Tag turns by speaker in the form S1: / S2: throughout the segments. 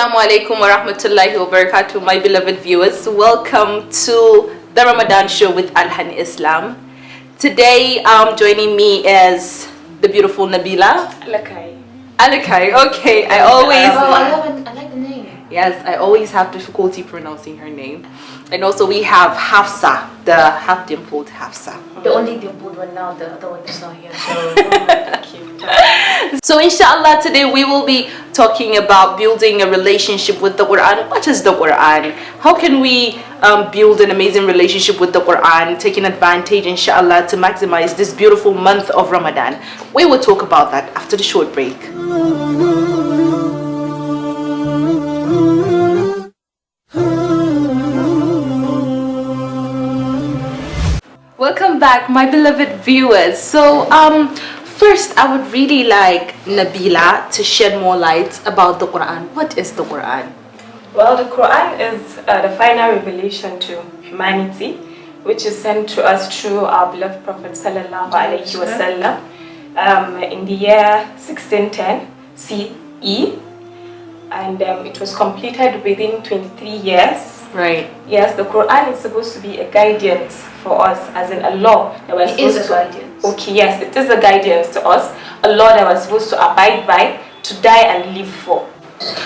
S1: Assalamu alaikum wa rahmatullahi wa barakatuh, my beloved viewers. Welcome to the Ramadan show with Alhanislam. Today, joining me is the beautiful Nabila. Alakai, okay.
S2: I like the name.
S1: Yes, I always have difficulty pronouncing her name. And also we have Hafsa, the half-dimpled Hafsa.
S2: The only dimpled one now, the other one is not here.
S1: So inshallah, today we will be talking about building a relationship with the Quran. What is the Quran? How can we build an amazing relationship with the Quran, taking advantage, inshallah, to maximize this beautiful month of Ramadan? We will talk about that after the short break. Welcome back, my beloved viewers. So first I would really like Nabila to shed more light about the Quran. What is the Quran?
S3: Well, the Quran is the final revelation to humanity, which is sent to us through our beloved Prophet sallallahu alaihi wasallam in the year 1610 CE, and it was completed within 23 years.
S1: Right.
S3: Yes, the Quran is supposed to be a guidance for us, as in a law that we're supposed
S2: to. It is a guidance.
S3: Okay, yes, it is a guidance to us, a law that we're supposed to abide by, to die and live for.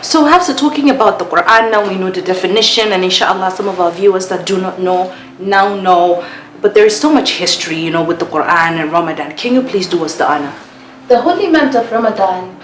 S1: So Hafsa, talking about the Quran, now we know the definition, and inshallah some of our viewers that do not know now know, but there is so much history, you know, with the Quran and Ramadan. Can you please do us the honor?
S2: The holy month of Ramadan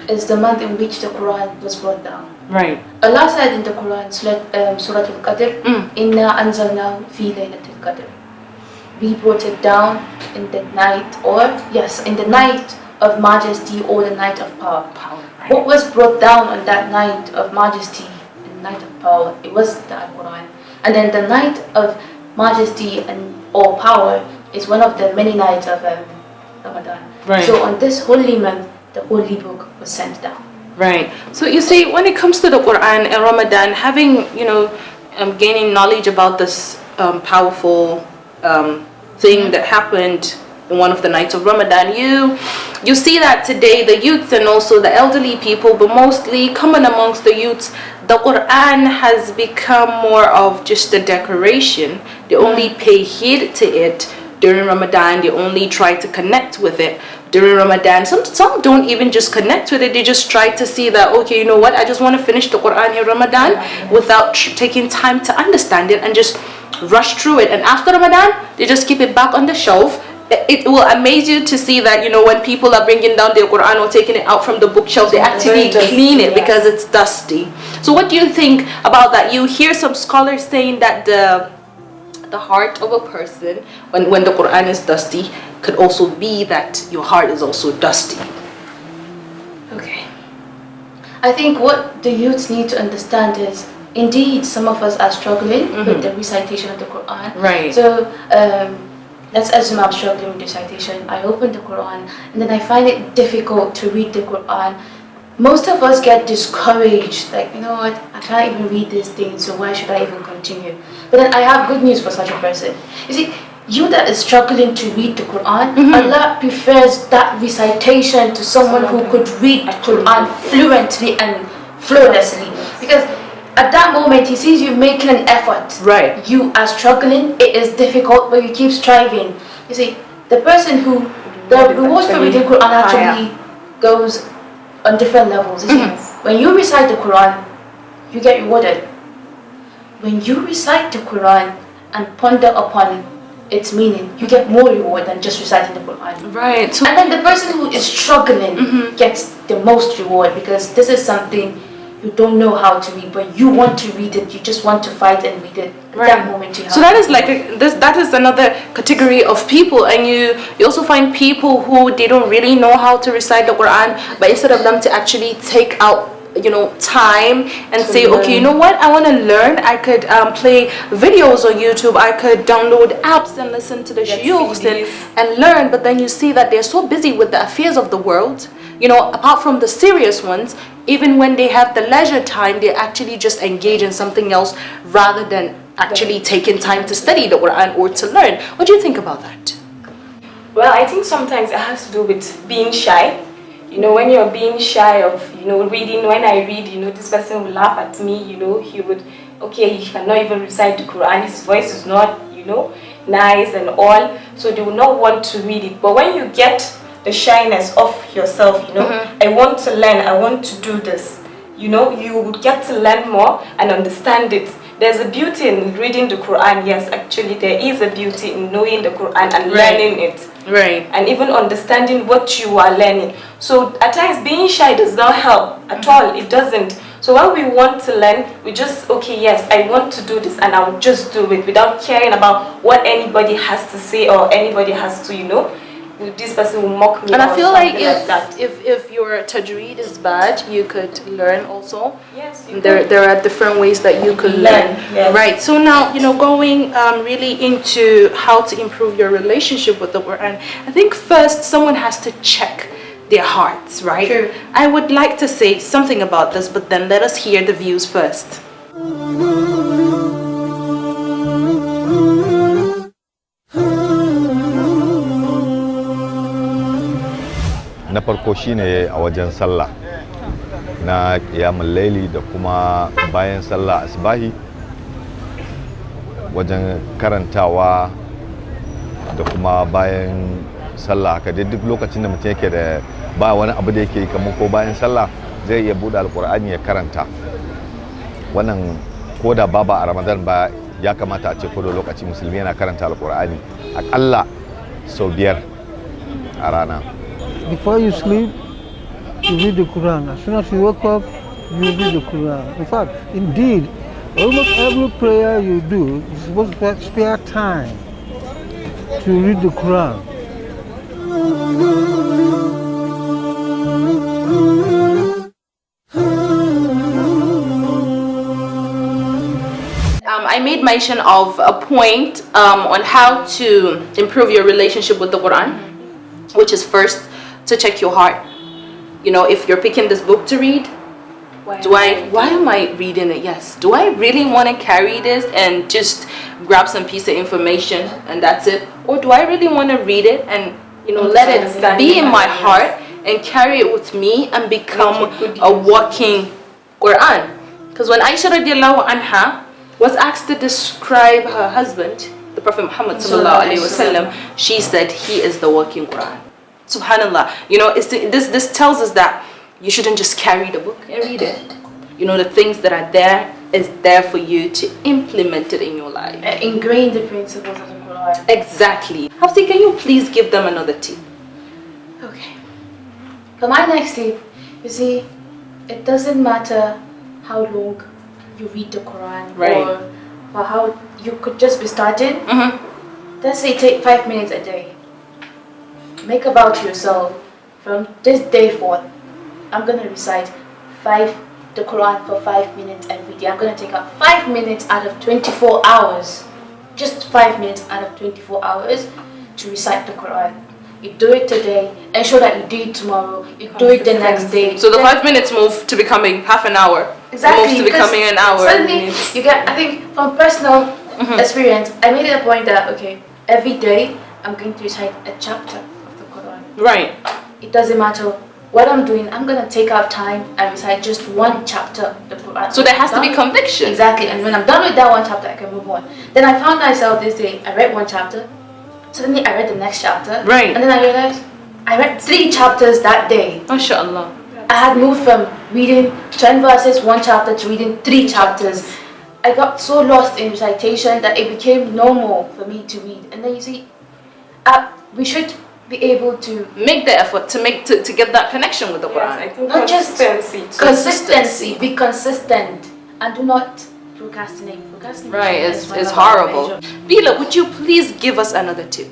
S2: is the month in which the Quran was brought down.
S1: Right.
S2: Allah said in the Quran, Surah Al-Qadr, Inna anzalnahu fi laylatil qadr. We brought it down in the night, in the night of majesty or the night of power.
S1: Right.
S2: What was brought down on that night of majesty and night of power? It was the Quran. And then the night of majesty or power is one of the many nights of Ramadan.
S1: Right.
S2: So on this holy month, the holy book was sent down.
S1: Right. So you see, when it comes to the Quran and Ramadan, having, gaining knowledge about this powerful thing that happened in one of the nights of Ramadan, you see that today the youth and also the elderly people, but mostly common amongst the youths, the Quran has become more of just a decoration. They only pay heed to it during Ramadan. They only try to connect with it during Ramadan. Some don't even just connect with it. They just try to see that, okay, you know what, I just want to finish the Quran in Ramadan without taking time to understand it and just rush through it. And after Ramadan, they just keep it back on the shelf. It will amaze you to see that, when people are bringing down their Quran or taking it out from the bookshelf, they actually clean it because it's dusty. So what do you think about that? You hear some scholars saying that the heart of a person, when the Quran is dusty, could also be that your heart is also dusty.
S2: Okay. I think what the youths need to understand is, indeed, some of us are struggling with the recitation of the Quran.
S1: Right.
S2: So, let's assume I'm struggling with recitation. I open the Quran and then I find it difficult to read the Quran. Most of us get discouraged, like, you know what, I can't even read this thing, so why should I even continue? But then I have good news for such a person. You see, you that is struggling to read the Quran, Allah prefers that recitation to someone who could read the Quran fluently and flawlessly. Because at that moment, He sees you making an effort.
S1: Right.
S2: You are struggling, it is difficult, but you keep striving. You see, the person who, the reward for reading Quran actually goes on different levels. When you recite the Quran, you get rewarded. When you recite the Quran and ponder upon its meaning, you get more reward than just reciting the Quran.
S1: Right. So,
S2: and then the person who is struggling gets the most reward, because this is something you don't know how to read, but you want to read it. You just want to fight and read it. At that moment, you have.
S1: So that is like that is another category of people, and you also find people who they don't really know how to recite the Quran, but instead of them to actually take out time and say, okay, you know what, I want to learn, I could play videos on YouTube, I could download apps and listen to the shuyukhs and learn. But then you see that they're so busy with the affairs of the world, apart from the serious ones. Even when they have the leisure time, they actually just engage in something else rather than actually taking time to study the Quran or to learn. What do you think about that?
S3: Well, I think sometimes it has to do with being shy. You know, when you're being shy of, you know, reading, when I read, you know, this person will laugh at me, you know, he would, okay, he cannot even recite the Quran, his voice is not, you know, nice and all, so they will not want to read it. But when you get the shyness of yourself, you know, I want to learn, I want to do this, you know, you will get to learn more and understand it. There's a beauty in reading the Quran, yes, actually there is a beauty in knowing the Quran and learning it.
S1: Right.
S3: And even understanding what you are learning. So at times being shy does not help at all, it doesn't. So when we want to learn, we just, okay, yes, I want to do this and I'll just do it without caring about what anybody has to say or anybody has to, you know, this person will mock me.
S1: And I feel like
S3: that.
S1: if your tajweed is bad, you could learn also.
S3: Yes,
S1: there are different ways that you could learn.
S3: Yes.
S1: Right. So now, you know, going really into how to improve your relationship with the Quran, I think first someone has to check their hearts, right?
S2: True.
S1: I would like to say something about this, but then let us hear the views first.
S4: Na farko shine a wajen sallah na qiyamul laili da kuma bayan sallah asbahi wajen karantawa da kuma bayan sallah haka duk lokacin da mutum yake da ba wani abu da yake kamar ko bayan sallah zai iya bude alqur'ani ya karanta. Wannan koda baba a Ramadan ba ya kamata a ce ko da lokaci musulmi yana karanta alqur'ani akalla sau 5 a rana.
S5: Before you sleep, you read the Quran. As soon as you wake up, you read the Quran. In fact, indeed, almost every prayer you do, you're supposed to spare time to read the Quran.
S1: I made mention of a point on how to improve your relationship with the Quran, which is first to check your heart. You know, if you're picking this book to read, why am I reading it? Yes, do I really want to carry this and just grab some piece of information and that's it, or do I really want to read it and, you know, let it be in my heart and carry it with me and become a walking Quran? Because when Aisha radiallahu anha was asked to describe her husband, the Prophet Muhammad sallallahu alaihi wasallam, she said he is the walking Quran. Subhanallah, you know, this tells us that you shouldn't just carry the book and read it. You know, the things that are there is there for you to implement it in your life.
S2: Ingrain the principles of the Quran.
S1: Exactly. Hafsi, can you please give them another tip?
S2: Okay. For my next tip, you see, it doesn't matter how long you read the Quran,
S1: right,
S2: or for how you could just be starting. Let's say take 5 minutes a day. Make a vow to yourself, from this day forth, I'm going to recite the Quran for 5 minutes every day. I'm going to take out 5 minutes out of 24 hours. Just 5 minutes out of 24 hours to recite the Quran. You do it today, ensure that you do it tomorrow, you do it the next day.
S1: So the 5 minutes move to becoming half an hour.
S2: Exactly.
S1: Moves to becoming an hour.
S2: Suddenly, you get, I think, from personal experience, I made it a point that, okay, every day I'm going to recite a chapter of the Quran.
S1: Right.
S2: It doesn't matter what I'm doing, I'm going to take out time and recite just one chapter of the Quran.
S1: So there has to be conviction.
S2: Exactly. And when I'm done with that one chapter, I can move on. Then I found myself this day, I read one chapter, suddenly I read the next chapter.
S1: Right.
S2: And then I realized I read 3 chapters that day.
S1: MashaAllah.
S2: I had moved from reading 10 verses, 1 chapter, to reading 3 chapters. I got so lost in recitation that it became normal for me to read. And then you see, we should be able to
S1: make the effort to get that connection with the Quran.
S3: Yes, I think
S2: not just
S3: consistency.
S2: Be consistent and do not procrastinate.
S1: Right, it's horrible. Bila, would you please give us another tip?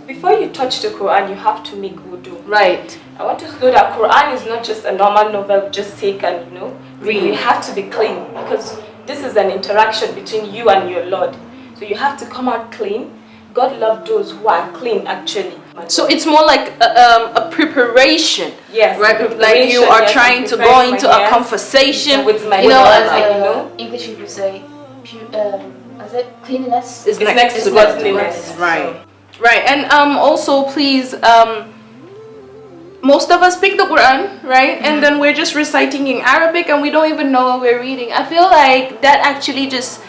S3: Before you touch the Quran, you have to make wudu.
S1: Right.
S3: I want to know that Quran is not just a normal novel, just take and, you know, read. You have to be clean, because this is an interaction between you and your Lord. So you have to come out clean. God loves those who are clean, actually.
S1: So it's more like a preparation.
S3: Yes.
S1: Right. Like you are trying to go into a conversation
S3: with my,
S2: you know, as
S3: you know,
S2: English people say, cleanliness
S1: is next to godliness. Right. Right. And also, please, most of us pick the Quran, right? And then we're just reciting in Arabic and we don't even know what we're reading. I feel like that actually just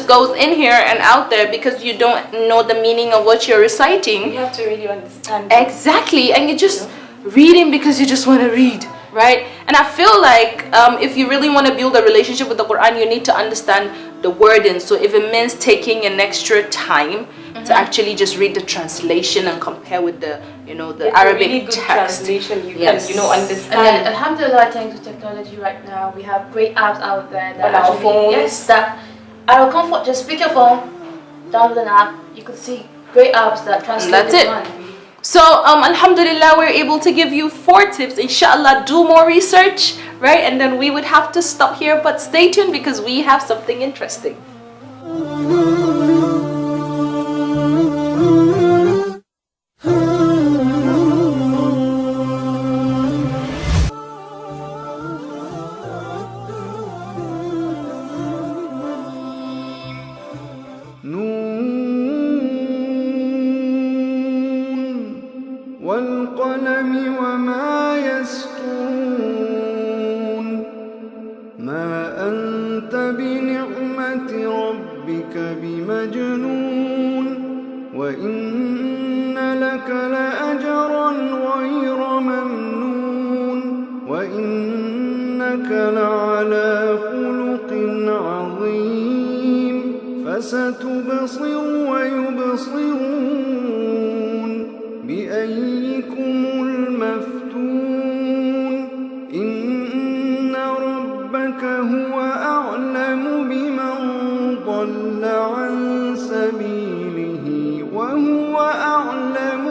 S1: goes in here and out there because you don't know the meaning of what you're reciting.
S3: You have to really understand.
S1: Exactly, and you're just reading because you just want to read, right? And I feel like if you really want to build a relationship with the Quran, you need to understand the wording. So if it means taking an extra time to actually just read the translation and compare with the, the Arabic
S3: really good
S1: text.
S3: translation, you
S1: Yes.
S3: can,
S2: And
S3: understand.
S2: then, alhamdulillah, thanks to technology right now, we have great apps out there that
S3: On our
S2: actually,
S3: phones.
S2: yes, that at our comfort, just pick your phone, download an app, you could see great apps that translate
S1: That's
S2: the
S1: it.
S2: Quran.
S1: So alhamdulillah, we're able to give you 4 tips. Inshallah, do more research, right? And then we would have to stop here, but stay tuned because we have something interesting.
S6: والقلم وما يسطرون ما أنت بنعمة ربك بمجنون وإن لك لأجرا غير ممنون وإنك لعلى خلق عظيم فستبصر ويبصرون بأيكم المفتون إن ربك هو أعلم بمن ضل عن سبيله وهو أعلم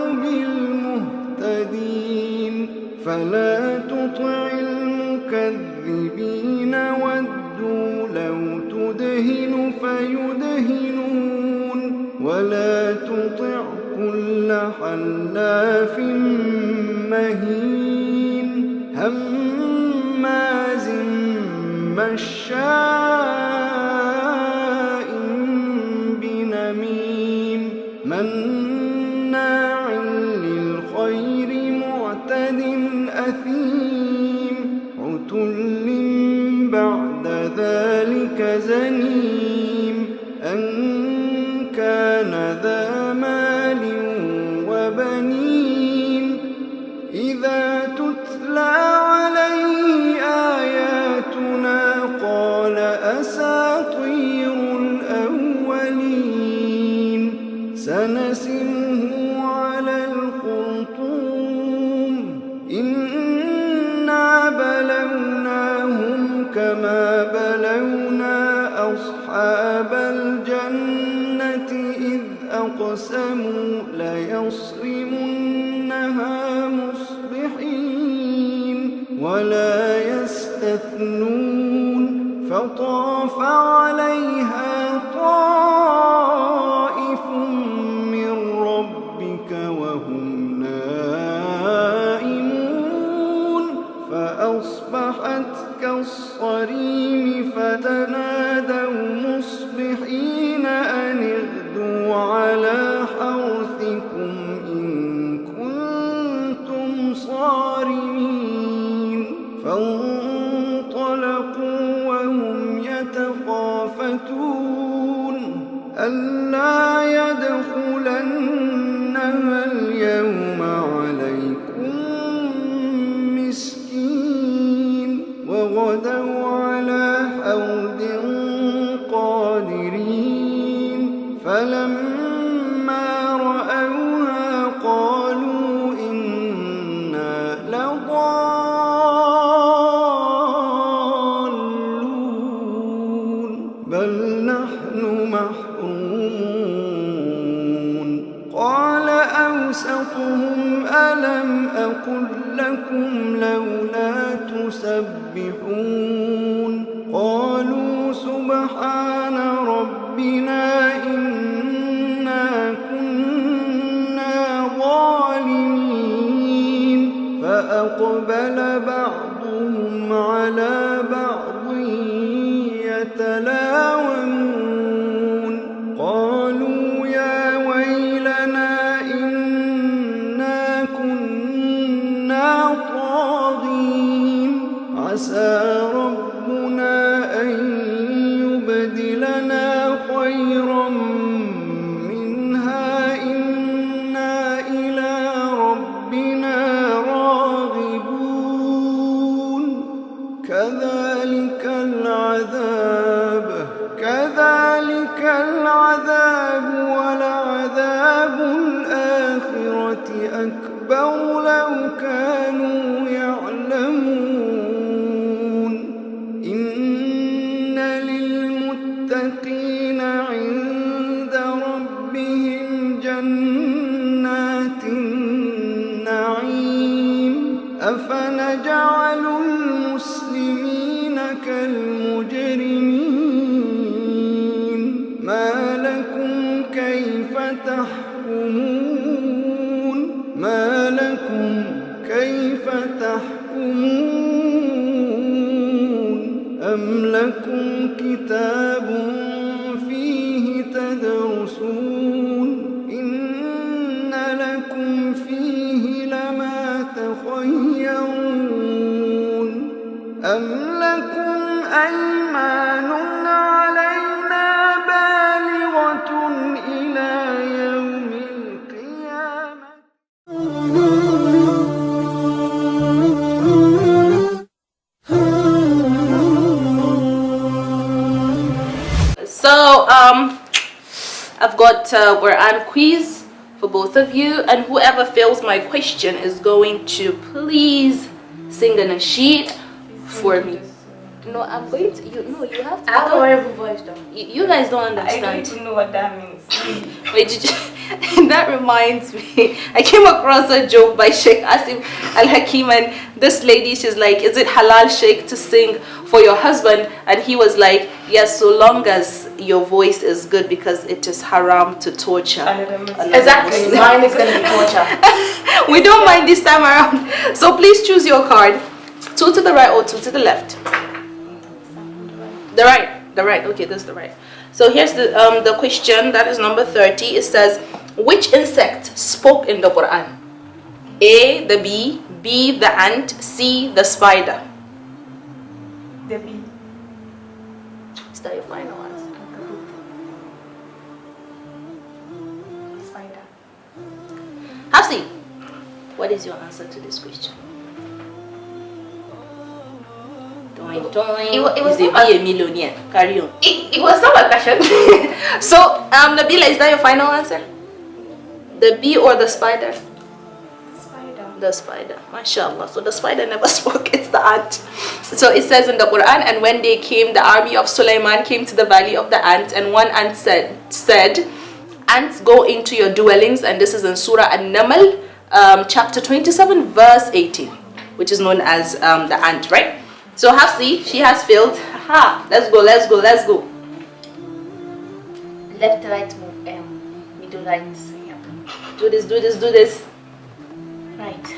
S6: بالمهتدين فلا تطع المكذبين ودوا لو تدهن فيدهنون ولا تطع كل حلاف مهين هماز مشاء بنميم مناع للخير معتد أثيم عتل بعد ذلك زنيم أن كان ذا مال وبنين إذا تتلى عليه آياتنا قال أساطير الأولين سنسمه على الخرطوم إنا بلوناهم كما بلونا أصحاب الجنة إذ أقسموا ليصرمنها مصبحين ولا يستثنون فطاف عليها طائف من ربك وهم نائمون فأصبحت كالصريم فتنادوا مصبحين أن اغدوا على حرثكم إن كنتم صارمين فانطلقوا وهم يتخافتون ألا يدخلنها اليوم عليكم مسكين وغدوا على حوض قادرين فلما رأوها قالوا إنا لضالون بل نحن محرومون قال أوسطهم ألم أقل لكم لولا تسبحون قالوا سبحان ربنا إنا كنا ظالمين فأقبل بعضهم على بعض يتلاومون قالوا يا ويلنا إنا كنا تحكمون ما لكم كيف تحكمون أم لكم كتاب فيه تدرسون إن لكم فيه لما تخيرون أم لكم أيمان علينا بالغة إلى يوم القيامة
S1: So, I've got Quran quiz for both of you, and whoever fails my question is going to please sing a nasheed for me. No, I'm going to. You have to.
S2: I have a horrible voice though.
S1: You guys don't
S3: I don't
S1: understand.
S3: even know what that means.
S1: Wait, that reminds me. I came across a joke by Sheikh Asim Al Hakim, and this lady, she's like, "Is it halal, Sheikh, to sing for your husband?" And he was like, "Yes, so long as your voice is good, because it is haram to torture."
S2: Exactly. Mine is gonna be torture.
S1: We don't mind this time around. So please choose your card. 2 to the right or 2 to the left. The right. Okay, this is the right. So here's the question. That is number 30. It says, which insect spoke in the Quran? A, the bee, B, the ant, C, the spider.
S3: The bee.
S1: Is that your final answer?
S3: Spider.
S1: Hafsi, what is your answer to this question? Doing.
S2: It was
S1: Is the
S2: not
S1: bee a millionaire? Carry on.
S2: It was not a question.
S1: So, Nabila, is that your final answer? The bee or the spider?
S3: Spider.
S1: The spider. MashaAllah. So the spider never spoke, it's the ant. So it says in the Quran, and when they came, the army of Sulaiman came to the valley of the ants, and one ant said, ants, go into your dwellings. And this is in Surah An-Naml, chapter 27, verse 18, which is known as the ant, right? So Hafsi, she has failed. Ha! Let's go.
S2: Left, right, middle, right. Yep.
S1: Do this.
S2: Right.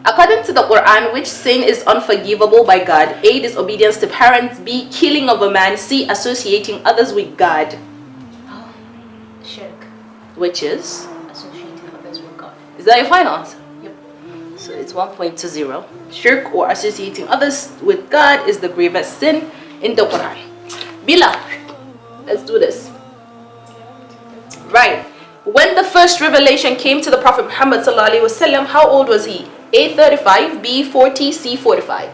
S1: According to the Quran, which sin is unforgivable by God? A, disobedience to parents. B, killing of a man. C, associating others with God.
S2: Oh, shirk.
S1: Which is?
S2: Associating others with God.
S1: Is that your final answer?
S2: Yep.
S1: So it's 1 point to 0. Shirk or associating others with God is the gravest sin in the Quran. Bila, let's do this. Right. When the first revelation came to the Prophet Muhammad ﷺ, how old was he? A, 35, B, 40, C, 45.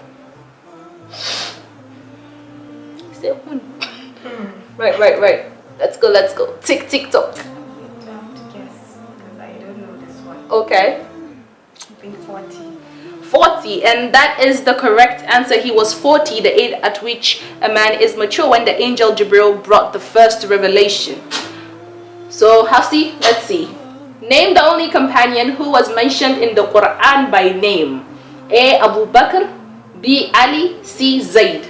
S1: Right. Let's go. Tick, tock.
S3: I have to guess because I don't know this one.
S1: Okay.
S3: I think 40.
S1: 40, and that is the correct answer. He was 40, the age at which a man is mature, when the angel Jibril brought the first revelation. So Hafsi, let's see. Name the only companion who was mentioned in the Quran by name. A, Abu Bakr, B, Ali, C, Zaid.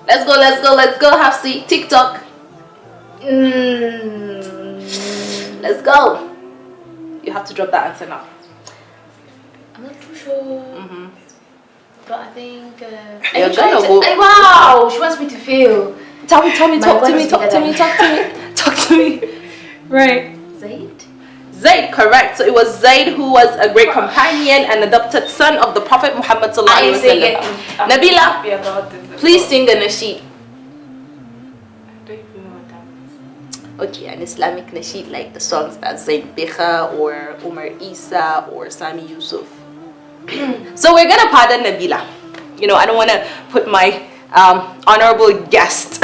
S1: Let's go, Hafsi. TikTok. Let's go. You have to drop that answer now.
S2: I'm not too sure. But I think.
S1: You're gonna go.
S2: Wow, she wants me to feel.
S1: Talk to me. Right. Zaid, correct. So it was Zaid who was a great companion and adopted son of the Prophet Muhammad sallallahu alaihi wasallam. Nabila,
S3: Happy about this.
S1: please sing a nasheed.
S3: I don't even know what that means.
S1: Okay, an Islamic nasheed like the songs that Zaid Bikha or Umar Isa or Sami Yusuf. So we're gonna pardon Nabila. You know, I don't want to put my honorable guest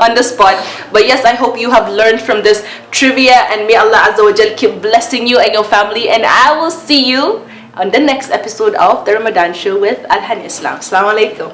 S1: on the spot, but yes, I hope you have learned from this trivia, and may Allah Azza wa Jal keep blessing you and your family, and I will see you on the next episode of the Ramadan show with Alhanislam. Assalamu alaikum.